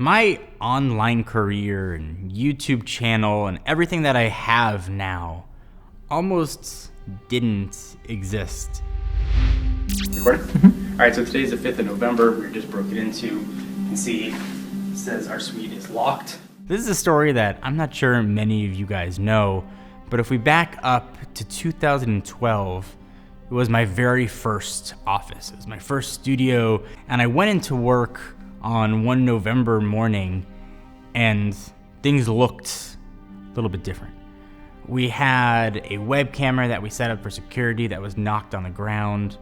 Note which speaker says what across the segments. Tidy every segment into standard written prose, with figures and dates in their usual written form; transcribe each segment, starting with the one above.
Speaker 1: My online career and YouTube channel and everything that I have now almost didn't exist.
Speaker 2: Recording? All right, so today's the 5th of November. We just broke it into. You can see it says our suite is locked.
Speaker 1: This is a story that I'm not sure many of you guys know, but if we back up to 2012, it was my very first office. It was my first studio, and I went into work on one November morning, and things looked a little bit different. We had a web camera that we set up for security that was knocked on the ground.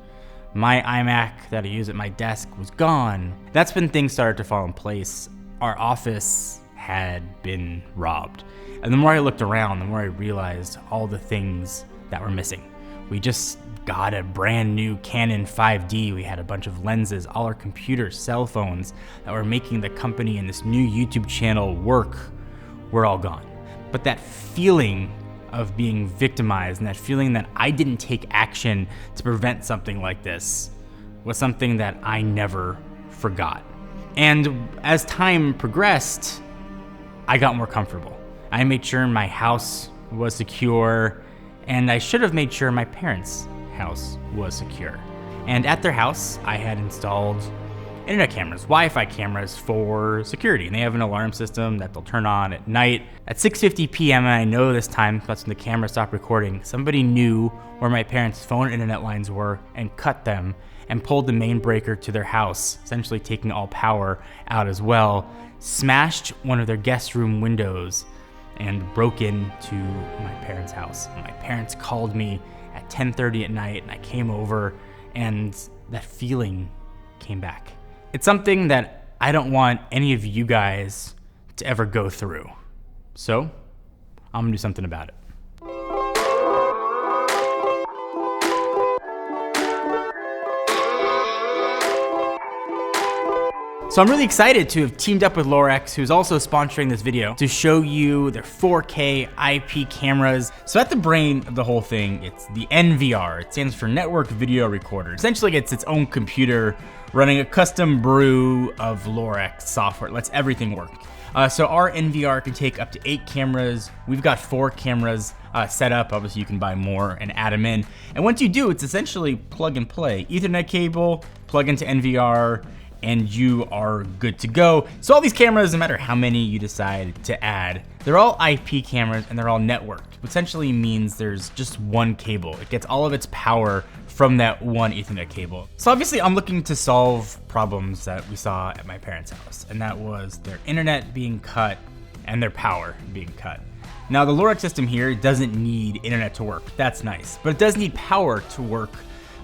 Speaker 1: My iMac that I use at my desk was gone. That's when things started to fall in place. Our office had been robbed. And the more I looked around, the more I realized all the things that were missing. We just got a brand new Canon 5D. We had a bunch of lenses, all our computers, cell phones that were making the company and this new YouTube channel work were all gone. But that feeling of being victimized and that feeling that I didn't take action to prevent something like this was something that I never forgot. And as time progressed, I got more comfortable. I made sure my house was secure, and I should have made sure my parents' house was secure. And at their house, I had installed internet cameras, Wi-Fi cameras for security. And they have an alarm system that they'll turn on at night. At 6:50 p.m., and I know this time, that's when the camera stopped recording, somebody knew where my parents' phone and internet lines were and cut them and pulled the main breaker to their house, essentially taking all power out as well, smashed one of their guest room windows, and broke into my parents' house. And my parents called me at 10:30 at night, and I came over, and that feeling came back. It's something that I don't want any of you guys to ever go through. So, I'm gonna do something about it. So I'm really excited to have teamed up with Lorex, who's also sponsoring this video, to show you their 4K IP cameras. So at the brain of the whole thing, it's the NVR. It stands for Network Video Recorder. Essentially, it's its own computer running a custom brew of Lorex software. It lets everything work. So our NVR can take up to 8 cameras. We've got 4 cameras set up. Obviously, you can buy more and add them in. And once you do, it's essentially plug and play. Ethernet cable, plug into NVR, and you are good to go. So all these cameras, no matter how many you decide to add, they're all IP cameras and they're all networked, which essentially means there's just one cable. It gets all of its power from that one Ethernet cable. So obviously I'm looking to solve problems that we saw at my parents' house, and that was their internet being cut and their power being cut. Now the Lorex system here doesn't need internet to work. That's nice, but it does need power to work.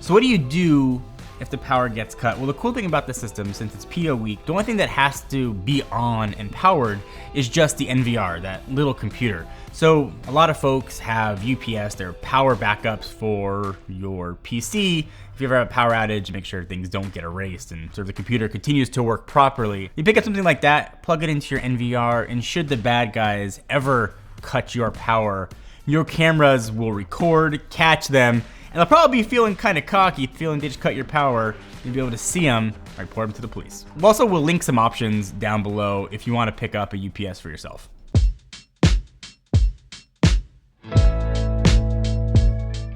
Speaker 1: So what do you do if the power gets cut? Well, the cool thing about the system, since it's PO weak, the only thing that has to be on and powered is just the NVR, that little computer. So a lot of folks have UPS, their power backups for your PC. If you ever have a power outage, make sure things don't get erased and so the computer continues to work properly. You pick up something like that, plug it into your NVR, and should the bad guys ever cut your power, your cameras will record, catch them, and they'll probably be feeling kind of cocky, feeling they just cut your power. You'll be able to see them, report them to the police. We'll link some options down below if you want to pick up a UPS for yourself.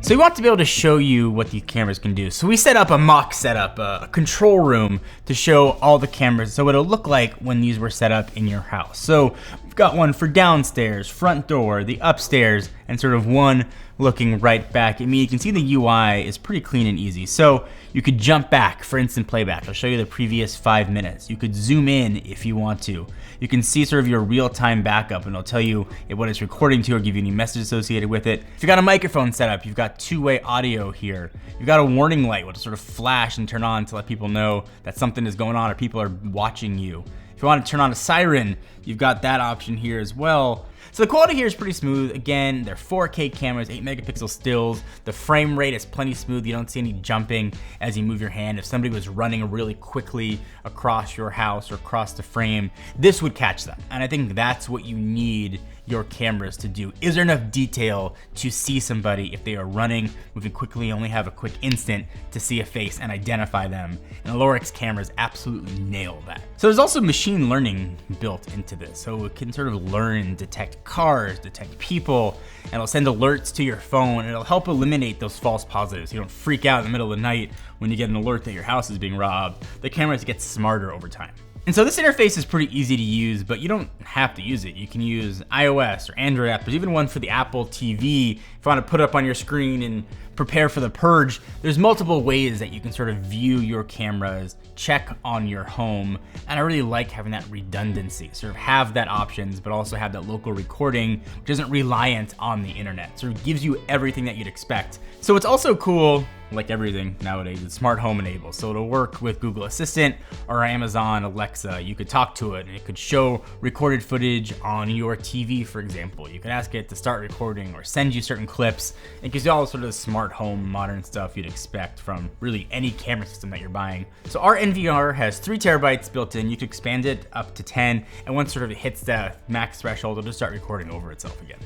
Speaker 1: So we want to be able to show you what these cameras can do. So we set up a mock setup, a control room to show all the cameras. So what it'll look like when these were set up in your house. So we've got one for downstairs, front door, the upstairs, and sort of one looking right back at me. You can see the UI is pretty clean and easy. So you could jump back for instant playback. I'll show you the previous 5 minutes. You could zoom in if you want to. You can see sort of your real-time backup, and it'll tell you what it's recording to or give you any message associated with it. If you've got a microphone set up, you've got two-way audio here. You've got a warning light, which will sort of flash and turn on to let people know that something is going on or people are watching you. If you want to turn on a siren, you've got that option here as well. So the quality here is pretty smooth. Again, they're 4K cameras, 8 megapixel stills. The frame rate is plenty smooth. You don't see any jumping as you move your hand. If somebody was running really quickly across your house or across the frame, this would catch them. And I think that's what you need your cameras to do. Is there enough detail to see somebody if they are running, moving quickly, only have a quick instant to see a face and identify them? And the Lorix cameras absolutely nail that. So there's also machine learning built into this. So it can sort of learn and detect cars, detect people, and it'll send alerts to your phone, and it'll help eliminate those false positives. You don't freak out in the middle of the night when you get an alert that your house is being robbed. The cameras get smarter over time. And so this interface is pretty easy to use, but you don't have to use it. You can use iOS or Android app. There's even one for the Apple TV. If you want to put it up on your screen and prepare for the purge, there's multiple ways that you can sort of view your cameras, check on your home. And I really like having that redundancy, sort of have that options, but also have that local recording, which isn't reliant on the internet. Sort of gives you everything that you'd expect. So it's also cool, like everything nowadays, it's smart home enabled. So it'll work with Google Assistant or Amazon Alexa. You could talk to it and it could show recorded footage on your TV, for example. You could ask it to start recording or send you certain clips. It gives you all sort of the smart home, modern stuff you'd expect from really any camera system that you're buying. So our NVR has 3 terabytes built in. You could expand it up to 10. And once sort of it hits the max threshold, it'll just start recording over itself again.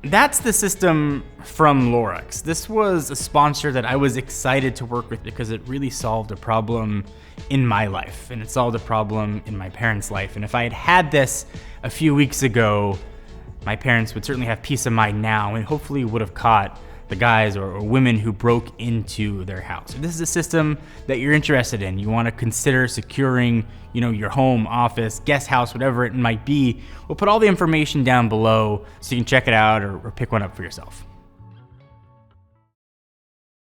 Speaker 1: That's the system from Lorix. This was a sponsor that I was excited to work with because it really solved a problem in my life, and it solved a problem in my parents' life. And if I had had this a few weeks ago, my parents would certainly have peace of mind now and hopefully would have caught the guys or women who broke into their house. If this is a system that you're interested in, you want to consider securing, your home, office, guest house, whatever it might be, we'll put all the information down below so you can check it out or pick one up for yourself.